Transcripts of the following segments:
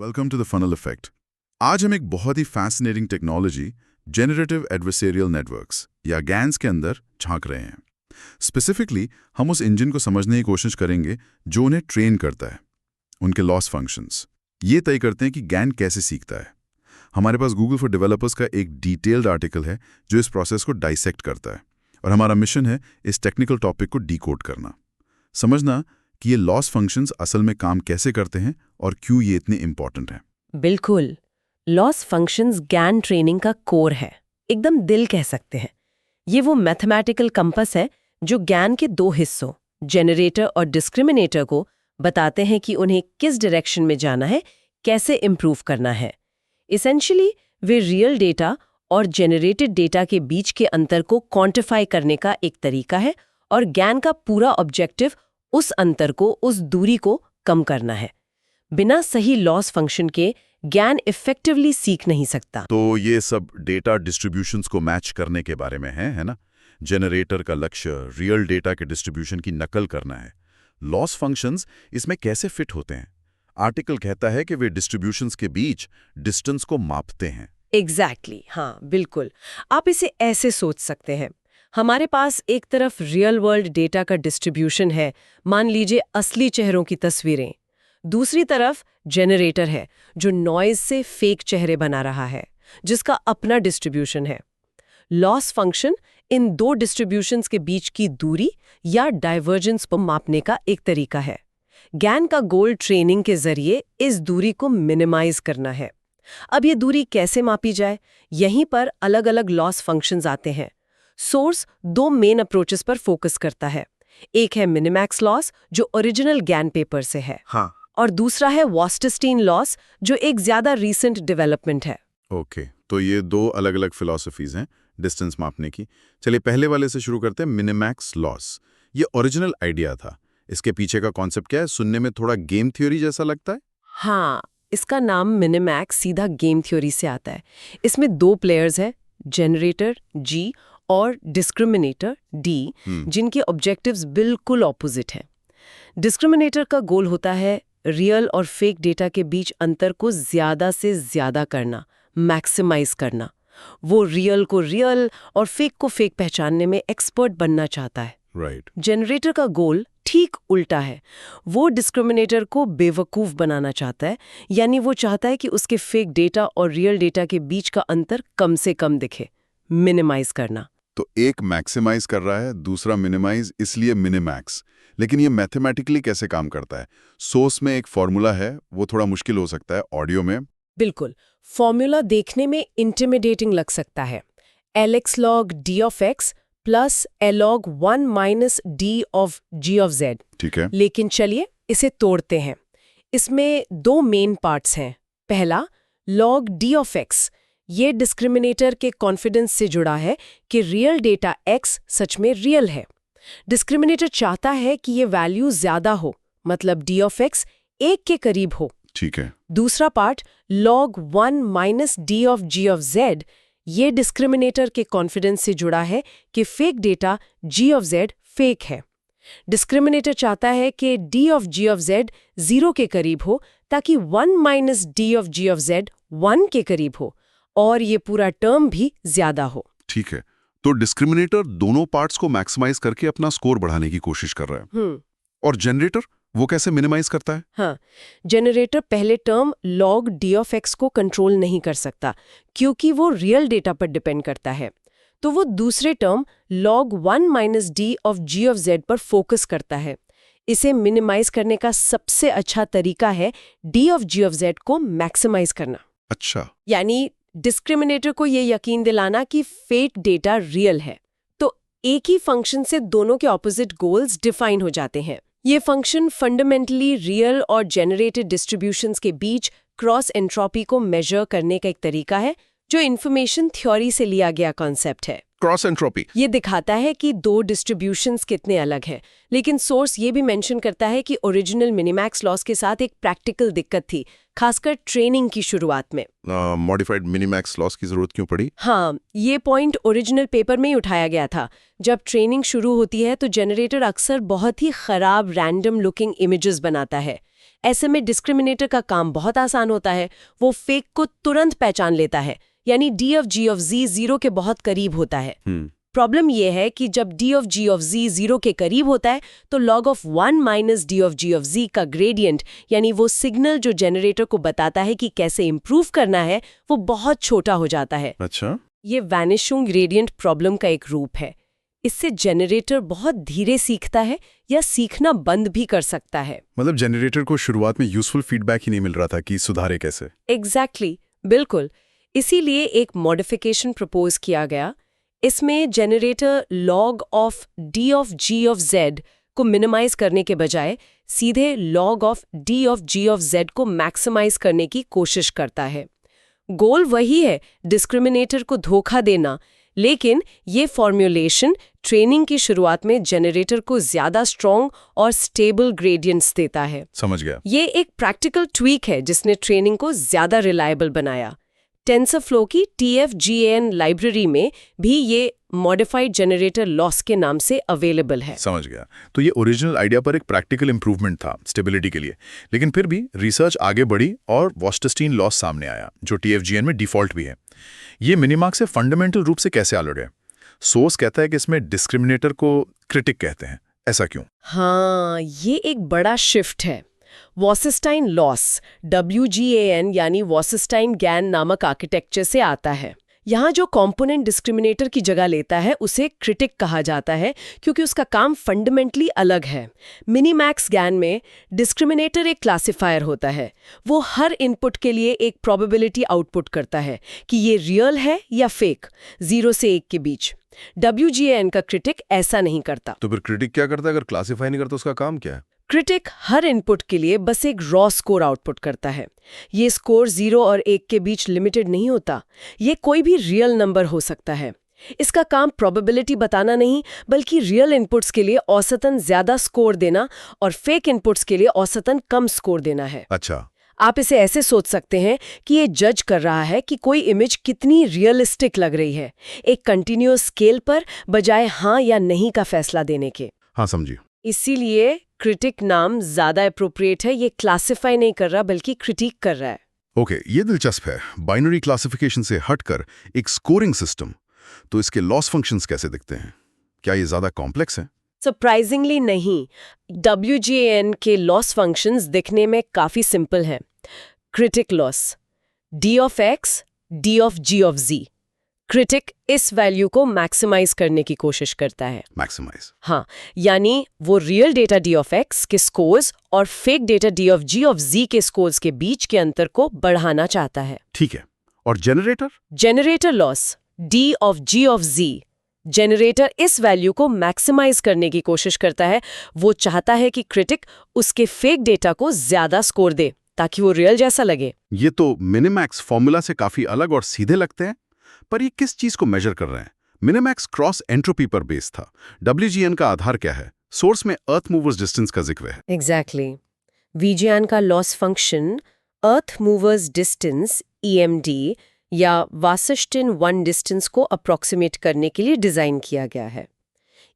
Welcome to the funnel effect. आज हम एक बहुत ही fascinating technology generative adversarial networks या गैन्स के अंदर झांक रहे हैं। स्पेसिफिकली हम उस इंजन को समझने की कोशिश करेंगे जो उन्हें ट्रेन करता है, उनके लॉस फंक्शंस ये तय करते हैं कि गैन कैसे सीखता है। हमारे पास गूगल फॉर डेवलपर्स का एक डिटेल्ड आर्टिकल है जो इस प्रोसेस को डाइसेक्ट करता है, और हमारा मिशन है इस टेक्निकल टॉपिक को डीकोड करना, समझना कि ये लॉस फंक्शंस असल में काम कैसे करते हैं और क्यों ये इतने इंपॉर्टेंट हैं। बिल्कुल, लॉस फंक्शंस गैन ट्रेनिंग का कोर है, एकदम दिल कह सकते हैं। ये वो मैथमेटिकल कंपस है जो गैन के दो हिस्सों जनरेटर और डिस्क्रिमिनेटर को बताते हैं कि उन्हें किस डायरेक्शन में जाना है, कैसे इम्प्रूव करना है। इसेंशियली वे रियल डेटा और जनरेटेड डेटा के बीच के अंतर को क्वांटिफाई करने का एक तरीका है, और गैन का पूरा ऑब्जेक्टिव उस अंतर को, उस दूरी को कम करना है। बिना सही लॉस फंक्शन के गैन इफेक्टिवली सीख नहीं सकता। तो ये सब डेटा डिस्ट्रीब्यूशंस को मैच करने के बारे में है ना? जनरेटर का लक्ष्य रियल डेटा के डिस्ट्रीब्यूशन की नकल करना है। लॉस फंक्शंस इसमें कैसे फिट होते हैं? आर्टिकल कहता है कि वे डिस्ट्रीब्यूशंस के बीच डिस्टेंस को मापते हैं। एग्जैक्टली, हाँ बिल्कुल। आप इसे ऐसे सोच सकते हैं, हमारे पास एक तरफ रियल वर्ल्ड डेटा का डिस्ट्रीब्यूशन है, मान लीजिए असली चेहरों की तस्वीरें। दूसरी तरफ जनरेटर है जो नॉइज से फेक चेहरे बना रहा है, जिसका अपना डिस्ट्रीब्यूशन है। लॉस फंक्शन इन दो डिस्ट्रीब्यूशंस के बीच की दूरी या डाइवर्जेंस को मापने का एक तरीका है। गैन का गोल ट्रेनिंग के जरिए इस दूरी को मिनिमाइज करना है। अब ये दूरी कैसे मापी जाए, यहीं पर अलग अलग लॉस फंक्शंस आते हैं। सोर्स दो मेन अप्रोचेस पर फोकस करता है। एक है मिनिमैक्स लॉस जो ओरिजिनल गैन पेपर से है, हाँ, और दूसरा है वॉस्टस्टीन लॉस जो एक ज्यादा रीसेंट डेवलपमेंट है। ओके, तो ये दो अलग अलग फिलॉसफीज हैं डिस्टेंस मापने की। चलिए पहले वाले से शुरू करते हैं, मिनिमैक्स लॉस। ये ओरिजिनल आइडिया था, इसके पीछे का कॉन्सेप्ट क्या है? सुनने में थोड़ा गेम थ्योरी जैसा लगता है। हाँ, इसका नाम मिनिमैक्स सीधा गेम थ्योरी से आता है। इसमें दो प्लेयर्स हैं, जनरेटर जी और डिस्क्रिमिनेटर डी, जिनके ऑब्जेक्टिव्स बिल्कुल ऑपोजिट हैं। डिस्क्रिमिनेटर का गोल होता है रियल और फेक डेटा के बीच अंतर को ज्यादा से ज्यादा करना, मैक्सिमाइज करना। वो रियल को रियल और फेक को फेक पहचानने में एक्सपर्ट बनना चाहता है। राइट। जनरेटर का गोल ठीक उल्टा है, वो डिस्क्रिमिनेटर को बेवकूफ बनाना चाहता है, यानी वो चाहता है कि उसके फेक डेटा और रियल डेटा के बीच का अंतर कम से कम दिखे, मिनिमाइज करना। तो एक मैक्सिमाइज कर रहा है, दूसरा मिनिमाइज, इसलिए मिनिमैक्स। लेकिन ये मैथमेटिकली कैसे काम करता है? सोर्स में एक फॉर्मूला है, वो थोड़ा मुश्किल हो सकता है ऑडियो में। बिल्कुल, फॉर्मूला देखने में इंटिमिडेटिंग लग सकता है। Lx log d of x plus log 1 minus d of g of z। ठीक है। लेकिन चलिए इसे तोड़ते हैं। इसमें दो मेन पार्ट्स हैं। पहला, log d of x, ये डिस्क्रिमिनेटर के कॉन्फिडेंस से जुड़ा है कि रियल डेटा x सच में रियल है। डिस्क्रिमिनेटर चाहता है कि ये वैल्यू ज्यादा हो, मतलब d of x 1 के करीब हो। ठीक है। दूसरा part log 1 minus d of g of z, ये डिस्क्रिमिनेटर के कॉन्फिडेंस से जुड़ा है कि fake data g of z fake है। डिस्क्रिमिनेटर चाहता है कि d of g of z 0 के करीब हो, ताकि 1 minus d of g of z 1 के करीब हो, और ये पूरा टर्म भी ज्यादा हो। ठीक है, तो डिस्क्रिमिनेटर दोनों पार्ट्स को मैक्सिमाइज करके अपना स्कोर बढ़ाने की कोशिश कर रहा है। और जनरेटर वो कैसे मिनिमाइज करता है? हाँ, जनरेटर पहले term log d of x को कंट्रोल नहीं कर सकता, क्योंकि वो रियल डेटा पर डिपेंड करता है। तो वो दूसरे term log 1 minus d of g of z पर फोकस करता है। इसे मिनिमाइज करने का सबसे अच्छा तरीका है d of g of z को मैक्सिमाइज करना। अच्छा, यानी डिस्क्रिमिनेटर को ये यकीन दिलाना कि फेक डेटा रियल है। तो एक ही फंक्शन से दोनों के ऑपोजिट गोल्स डिफाइन हो जाते हैं। ये फंक्शन फंडामेंटली रियल और जनरेटेड डिस्ट्रीब्यूशंस के बीच क्रॉस एंट्रोपी को मेजर करने का एक तरीका है, जो इन्फॉर्मेशन थ्योरी से लिया गया कॉन्सेप्ट है। क्रॉस एंट्रोपी ये दिखाता है कि दो डिस्ट्रीब्यूशंस कितने अलग हैं, लेकिन सोर्स ये भी मेंशन करता है कि ओरिजिनल मिनिमैक्स लॉस के साथ एक प्रैक्टिकल दिक्कत थी, खासकर ट्रेनिंग की शुरुआत में। मॉडिफाइड मिनिमैक्स लॉस की जरूरत क्यों पड़ी? हाँ, ये पॉइंट ओरिजिनल पेपर में ही उठाया गया था। जब ट्रेनिंग शुरू होती है तो जनरेटर अक्सर बहुत ही खराब रैंडम लुकिंग इमेजेस बनाता है। ऐसे में डिस्क्रिमिनेटर का काम बहुत आसान होता है। वो फेक को तुरंत पहचान लेता है, यानी d of g of z 0 के बहुत करीब होता है। प्रॉब्लम ये है कि जब d of g of z 0 के करीब होता है तो log of 1 minus d of g of z का ग्रेडियंट, यानी वो सिग्नल जो जनरेटर को बताता है कि कैसे इम्प्रूव करना है, वो बहुत छोटा हो जाता है। अच्छा, ये वैनिशिंग ग्रेडियंट प्रॉब्लम का एक रूप है। इससे जनरेटर बहुत धीरे सीखता है या सीखना बंद भी कर सकता है। मतलब जनरेटर को शुरुआत में यूजफुल फीडबैक ही नहीं मिल रहा था कि सुधारे कैसे। एग्जैक्टली, बिल्कुल। इसीलिए एक मॉडिफिकेशन प्रपोज किया गया। इसमें generator log of d of g of z को मिनिमाइज करने के बजाय सीधे log of d of g of z को मैक्सिमाइज करने की कोशिश करता है। गोल वही है, डिस्क्रिमिनेटर को धोखा देना, लेकिन ये फॉर्म्यूलेशन ट्रेनिंग की शुरुआत में जनरेटर को ज्यादा स्ट्रॉन्ग और स्टेबल ग्रेडियंट्स देता है। समझ गया। ये एक प्रैक्टिकल ट्वीक है जिसने ट्रेनिंग को ज्यादा रिलायबल बनाया। टेंसरफ्लो की TFGAN लाइब्रेरी में भी ये मॉडिफाइड जनरेटर लॉस के नाम से अवेलेबल है। समझ गया। तो ये ओरिजिनल आइडिया पर एक प्रैक्टिकल इंप्रूवमेंट था स्टेबिलिटी के लिए, लेकिन फिर भी रिसर्च आगे बढ़ी और वॉस्टस्टीन लॉस सामने आया जो TFGAN में डिफॉल्ट भी है। ये मिनिमार्क से फंडामेंटल रूप से कैसे अलग है? सोर्स कहता है कि इसमें डिस्क्रिमिनेटर को क्रिटिक कहते हैं, ऐसा क्यों? हाँ, ये एक बड़ा शिफ्ट है। वॉसेस्टाइन लॉस WGAN यानी वॉसेस्टाइन-गैन नामक आर्किटेक्चर से आता है। यहाँ जो कंपोनेंट डिस्क्रिमिनेटर की जगह लेता है उसे क्रिटिक कहा जाता है, क्योंकि उसका काम फंडामेंटली अलग है। मिनीमैक्स गैन में डिस्क्रिमिनेटर एक क्लासिफायर होता है। वो हर इनपुट के लिए एक प्रोबेबिलिटी आउटपुट करता है कि ये रियल है या फेक, 0 से 1 के बीच। WGAN का क्रिटिक ऐसा नहीं करता। तो फिर क्रिटिक क्या करता है? अगर क्लासिफाई नहीं करता उसका काम क्या है? क्रिटिक हर इनपुट के लिए बस एक रॉ स्कोर आउटपुट करता है। ये स्कोर 0 और 1 के बीच लिमिटेड नहीं होता। ये कोई भी रियल नंबर हो सकता है। इसका काम प्रोबेबिलिटी बताना नहीं, बल्कि रियल इनपुट्स के लिए औसतन ज्यादा स्कोर देना और फेक इनपुट्स के लिए औसतन कम स्कोर देना है। अच्छा, आप इसे ऐसे सोच सकते हैं कि ये जज कर रहा है कि कोई इमेज कितनी रियलिस्टिक लग रही है, एक कंटिन्यूअस स्केल पर, बजाय हाँ या नहीं का फैसला देने के। हाँ समझिए। इसीलिए क्रिटिक नाम ज्यादा एप्रोप्रिएट है। ये क्लासिफाई नहीं कर रहा बल्कि क्रिटिक कर रहा है। ओके, ये दिलचस्प है। बाइनरी क्लासिफिकेशन से हटकर एक स्कोरिंग सिस्टम, तो इसके लॉस फंक्शंस कैसे दिखते हैं? क्या ये ज्यादा कॉम्प्लेक्स है? सरप्राइजिंगली नहीं। WGAN के लॉस फंक्शंस दिखने में काफी सिंपल हैं। Critic loss d of x, d of g of z। Critic इस वैल्यू को मैक्सिमाइज करने की कोशिश करता है। मैक्सिमाइज? हाँ, यानी वो real data d of x के स्कोर्स और fake data d of g of z के स्कोर्स के बीच के अंतर को बढ़ाना चाहता है। ठीक है। और generator? Generator loss d of g of z। Generator इस वैल्यू को मैक्सिमाइज करने की कोशिश करता है। वो चाहता है कि क्रिटिक उसके फेक डेटा को ज्यादा स्कोर दे ताकि वो रियल जैसा लगे। ये तो मिनिमैक्स फॉर्मूला से काफी अलग और सीधे लगते हैं, पर ये किस चीज को मेजर कर रहे हैं? मिनिमैक्स क्रॉस एंट्रोपी पर बेस था। WGAN का आधार क्या है? सोर्स में अर्थ मूवर्स डिस्टेंस का जिक्र है। एग्जैक्टली। VGAN का लॉस फंक्शन अर्थ मूवर्स डिस्टेंस EMD या वासस्टिन 1 डिस्टेंस को अप्रॉक्सीमेट करने के लिए डिजाइन किया गया है।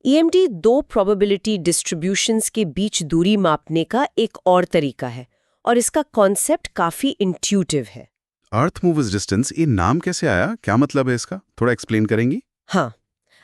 EMD 2 प्रोबेबिलिटी डिस्ट्रीब्यूशंस के बीच दूरी मापने का एक और तरीका है, और इसका कॉन्सेप्ट काफी इंट्यूटिव है। अर्थ मूवर्स डिस्टेंस, ये नाम कैसे आया? क्या मतलब है इसका? थोड़ा एक्सप्लेन करेंगी? हाँ,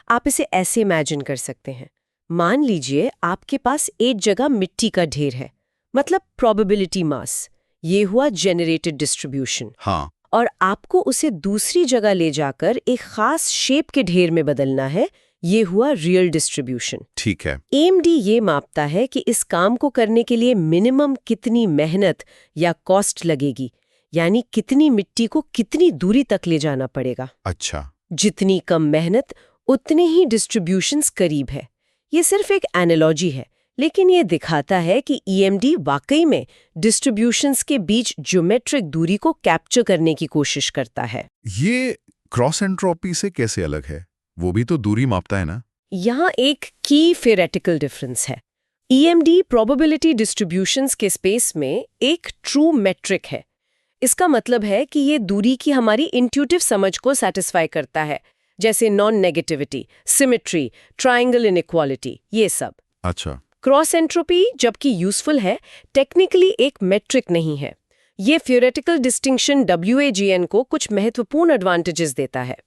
आप इसे ऐसे इमेजिन कर सकते हैं। मान लीजिए आपके पास एक जगह मिट्टी का ढेर है, मतलब प्रोबेबिलिटी मास। ये हुआ जेनरेटेड डिस्ट्रीब्यूशन। हाँ। और आपको उसे दूसरी जगह ले जाकर एक खास शेप के ढेर में बदलना है। ये हुआ रियल डिस्ट्रीब्यूशन। ठीक है। AMD ये मापता है कि इस काम को करने के लिए मिनिमम कितनी मेहनत या कॉस्ट लगेगी, यानी कितनी मिट्टी को कितनी दूरी तक ले जाना पड़ेगा। अच्छा। जितनी कम मेहनत उतने ही डिस्ट्रीब्यूशंस करीब है। ये सिर्फ एक एनालॉजी है, लेकिन ये दिखाता है कि EMD वाकई में डिस्ट्रीब्यूशंस के बीच ज्योमेट्रिक दूरी को कैप्चर करने की कोशिश करता है। ये क्रॉस एंट्रोपी से कैसे अलग है? वो भी तो दूरी मापता है ना? यहाँ एक की थ्योरेटिकल डिफरेंस है। EMD प्रोबेबिलिटी डिस्ट्रीब्यूशंस के स्पेस में एक ट्रू मेट्रिक है। इसका मतलब है कि ये दूरी की हमारी इंट्यूटिव समझ को सैटिस्फाई करता है, जैसे non negativity, symmetry, triangle inequality, ये सब। अच्छा। क्रॉस एंट्रोपी जबकि यूजफुल है, टेक्निकली एक मेट्रिक नहीं है। ये थ्योरेटिकल डिस्टिंक्शन WAGN को कुछ महत्वपूर्ण एडवांटेजेस देता है।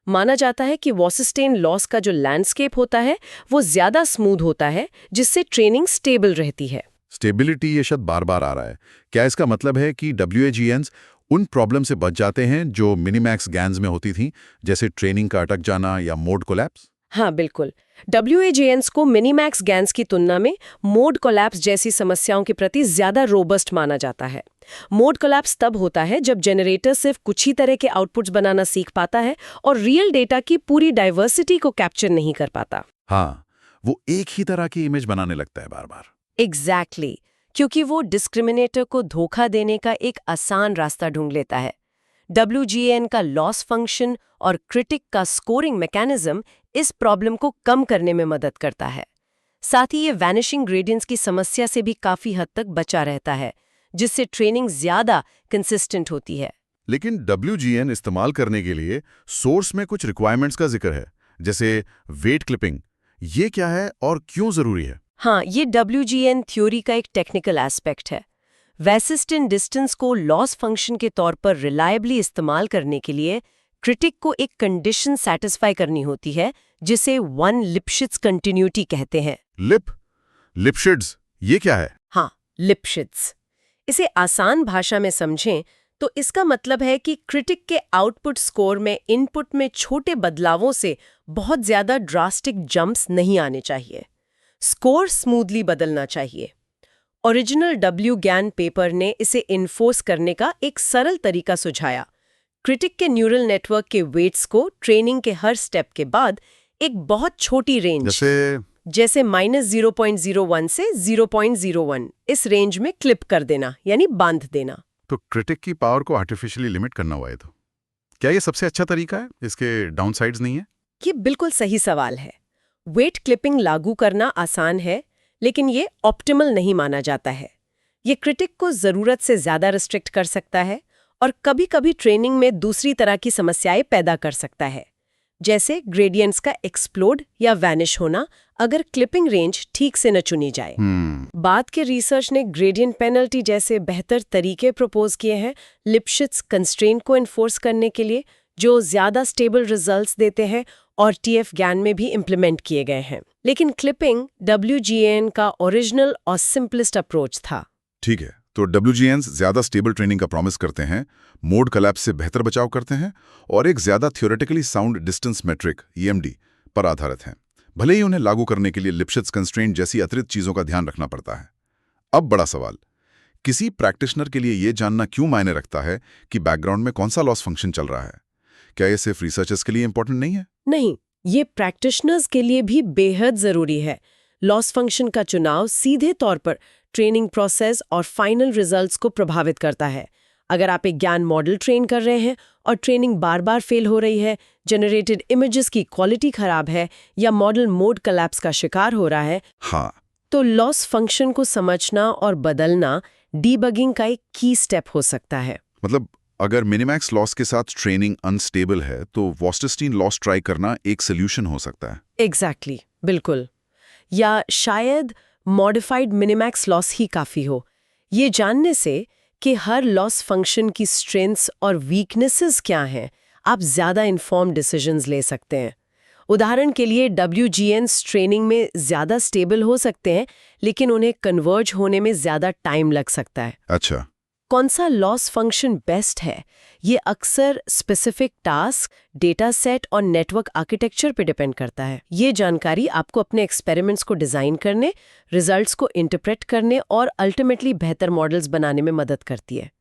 माना जाता है कि वॉसरस्टेन लॉस का जो लैंडस्केप होता है वो ज्यादा स्मूथ होता है, जिससे ट्रेनिंग स्टेबल रहती है। स्टेबिलिटी ये शब्द बार बार आ रहा है। क्या इसका मतलब है कि WAGNs उन प्रॉब्लम से बच जाते हैं जो मिनीमैक्स गैन्स में होती थी, जैसे ट्रेनिंग का अटक जाना या मोड कोलैप्स? हाँ बिल्कुल, WAGNs को मिनीमैक्स गैन्स की तुलना में मोड कोलैप्स जैसी समस्याओं के प्रति ज्यादा रोबस्ट माना जाता है। मोड कोलैप्स तब होता है जब जनरेटर सिर्फ कुछ ही तरह के आउटपुट्स बनाना सीख पाता है और रियल डेटा की पूरी डाइवर्सिटी को कैप्चर नहीं कर पाता। हाँ, वो एक ही तरह की इमेज बनाने लगता है बार बार। एग्जैक्टली, क्योंकि वो डिस्क्रिमिनेटर को धोखा देने का एक आसान रास्ता ढूंढ लेता है। WGN का लॉस फंक्शन और क्रिटिक का स्कोरिंग मैकेनिज्म इस प्रॉब्लम को कम करने में मदद करता है। साथ ही ये वैनिशिंग ग्रेडियंट्स की समस्या से भी काफी हद तक बचा रहता है, जिससे ट्रेनिंग ज्यादा कंसिस्टेंट होती है। लेकिन WGN इस्तेमाल करने के लिए सोर्स में कुछ रिक्वायरमेंट्स का जिक्र है, जैसे वेट क्लिपिंग। ये क्या है और क्यों जरूरी है? हाँ, ये WGN थ्योरी का एक टेक्निकल एस्पेक्ट है। वेसिस्टन डिस्टेंस को लॉस फंक्शन के तौर पर रिलायबली इस्तेमाल करने के लिए क्रिटिक को एक कंडीशन सैटिस्फाई करनी होती है, जिसे वन लिप्शिट्ज कंटिन्यूटी कहते हैं। लिप्शिट्ज, ये क्या है? हाँ, लिप्शिट्ज। इसे आसान भाषा में समझें तो इसका मतलब है कि क्रिटिक के आउटपुट स्कोर में इनपुट में छोटे बदलावों से बहुत ज्यादा ड्रास्टिक जंप्स नहीं आने चाहिए। स्कोर स्मूथली बदलना चाहिए। ओरिजिनल WGN पेपर ने इसे इन्फोर्स करने का एक सरल तरीका सुझाया। क्रिटिक के न्यूरल नेटवर्क के वेट्स को ट्रेनिंग के हर स्टेप के बाद एक बहुत छोटी रेंज जैसे -0.01 से 0.01 इस रेंज में क्लिप कर देना, यानी बांध देना। तो क्रिटिक की पावर को आर्टिफिशियली लिमिट करना हुआ है। तो क्या ये सबसे अच्छा तरीका है? इसके डाउनसाइड्स नहीं है? ये बिल्कुल सही सवाल है। वेट क्लिपिंग लागू करना आसान है, लेकिन ये ऑप्टिमल नहीं माना जाता है। ये क्रिटिक को जरूरत से ज्यादा रिस्ट्रिक्ट कर सकता है और कभी-कभी ट्रेनिंग में दूसरी तरह की समस्याएं पैदा कर सकता है, जैसे ग्रेडियंट्स का एक्सप्लोड या वैनिश होना अगर क्लिपिंग रेंज ठीक से न चुनी जाए। बाद के रिसर्च ने ग्रेडियंट पेनल्टी जैसे बेहतर तरीके प्रपोज किए हैं लिप्शिट्ज कंस्ट्रेंट को एनफोर्स करने के लिए, जो ज्यादा स्टेबल रिजल्ट्स देते हैं और TF-GAN में भी इम्प्लीमेंट किए गए हैं। लेकिन क्लिपिंग WGN का ओरिजिनल और सिंपलेस्ट अप्रोच था। ठीक है, तो WGNs ज्यादा स्टेबल ट्रेनिंग का प्रॉमिस करते हैं, मोड कोलैप्स से बेहतर बचाव करते हैं और एक ज्यादा theoretically sound distance metric EMD पर आधारित हैं। भले ही उन्हें लागू करने के लिए लिप्शिट्ज कंस्ट्रेंट जैसी अतिरिक्त चीजों का ध्यान रखना पड़ता है। अब बड़ा सवाल, किसी प्रैक्टिशनर के लिए ये जानना क्यों मायने रखता है कि बैकग्राउंड में कौन सा लॉस फंक्शन चल रहा है? क्या ये सिर्फ रिसर्चर्स के लिए इंपॉर्टेंट नहीं है? नहीं, ये प्रैक्टिशनर्स के लिए भी बेहद जरूरी है। लॉस फंक्शन का चुनाव सीधे तौर पर ट्रेनिंग प्रोसेस और फाइनल रिजल्ट्स को प्रभावित करता है। अगर आप एक ज्ञान मॉडल ट्रेन कर रहे हैं और ट्रेनिंग बार बार फेल हो रही है, जनरेटेड इमेजेस की क्वालिटी खराब है या मॉडल मोड कोलैप्स का शिकार हो रहा है, हाँ, तो लॉस फंक्शन को समझना और बदलना डीबगिंग का एक की स्टेप हो सकता है। मतलब अगर मिनिमैक्स लॉस के साथ ट्रेनिंग अनस्टेबल है तो वॉस्टरस्टीन लॉस ट्राई करना एक सोल्यूशन हो सकता है। एग्जैक्टली, बिल्कुल। या शायद मॉडिफाइड मिनिमैक्स लॉस ही काफी हो, ये जानने से कि हर लॉस फंक्शन की स्ट्रेंथ्स और वीकनेसेस क्या हैं, आप ज्यादा इन्फॉर्म्ड डिसीजंस ले सकते हैं। उदाहरण के लिए WGNs ट्रेनिंग में ज्यादा स्टेबल हो सकते हैं, लेकिन उन्हें कन्वर्ज होने में ज्यादा टाइम लग सकता है। अच्छा, कौन सा लॉस फंक्शन बेस्ट है, ये अक्सर स्पेसिफिक टास्क, डेटा सेट और नेटवर्क आर्किटेक्चर पे डिपेंड करता है। ये जानकारी आपको अपने एक्सपेरिमेंट्स को डिजाइन करने, रिजल्ट्स को इंटरप्रेट करने और अल्टीमेटली बेहतर मॉडल्स बनाने में मदद करती है।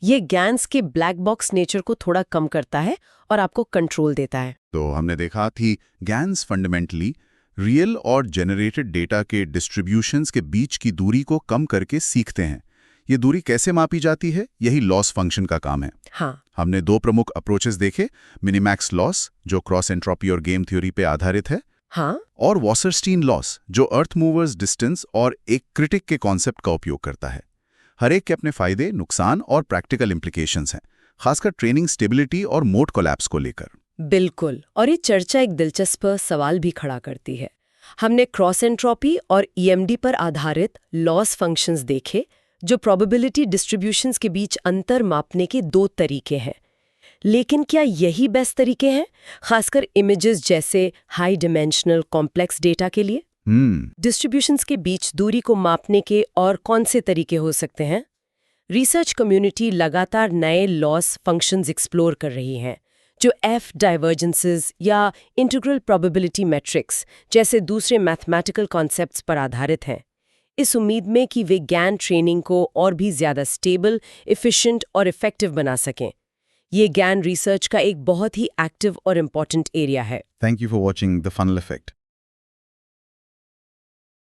ये GANs के ब्लैक बॉक्स नेचर को थोड़ा कम करता है और आपको कंट्रोल देता है। तो हमने देखा कि GANs फंडामेंटली रियल और जनरेटेड डेटा के डिस्ट्रीब्यूशंस के बीच की दूरी को कम करके सीखते हैं। ये दूरी कैसे मापी जाती है, यही लॉस फंक्शन का काम है। हाँ, हमने दो प्रमुख अप्रोचेस देखे, मिनिमैक्स लॉस जो क्रॉस एंट्रोपी और गेम थ्योरी पे आधारित है, हाँ, और वॉसरस्टीन लॉस जो अर्थ मूवर्स डिस्टेंस और एक क्रिटिक के कॉन्सेप्ट का उपयोग करता है। हर एक के अपने फायदे, नुकसान और प्रैक्टिकल इम्प्लीकेशंस हैं, खासकर ट्रेनिंग स्टेबिलिटी और मोड कोलैप्स को लेकर। बिल्कुल। और ये चर्चा एक दिलचस्प सवाल भी खड़ा करती है। हमने क्रॉस एंट्रोपी और ईएमडी पर आधारित लॉस फंक्शंस देखे, जो प्रोबेबिलिटी डिस्ट्रीब्यूशंस के बीच अंतर मापने के 2 तरीके हैं। लेकिन क्या यही बेस्ट तरीके हैं, खासकर इमेजेस जैसे हाई डिमेंशनल कॉम्प्लेक्स डेटा के लिए? डिस्ट्रीब्यूशंस के बीच दूरी को मापने के और कौन से तरीके हो सकते हैं? रिसर्च कम्युनिटी लगातार नए लॉस फंक्शंस एक्सप्लोर कर रही है, जो एफ डाइवर्जेंसेस या इंटीग्रल प्रोबेबिलिटी मैट्रिक्स जैसे दूसरे मैथमेटिकल कॉन्सेप्ट्स पर आधारित हैं, इस उम्मीद में कि वे GAN ट्रेनिंग को और भी ज़्यादा स्टेबल, एफिशिएंट और इफेक्टिव बना सकें। ये GAN रिसर्च का एक बहुत ही एक्टिव और इम्पॉर्टेंट एरिया है। Thank you for watching The Funnel Effect.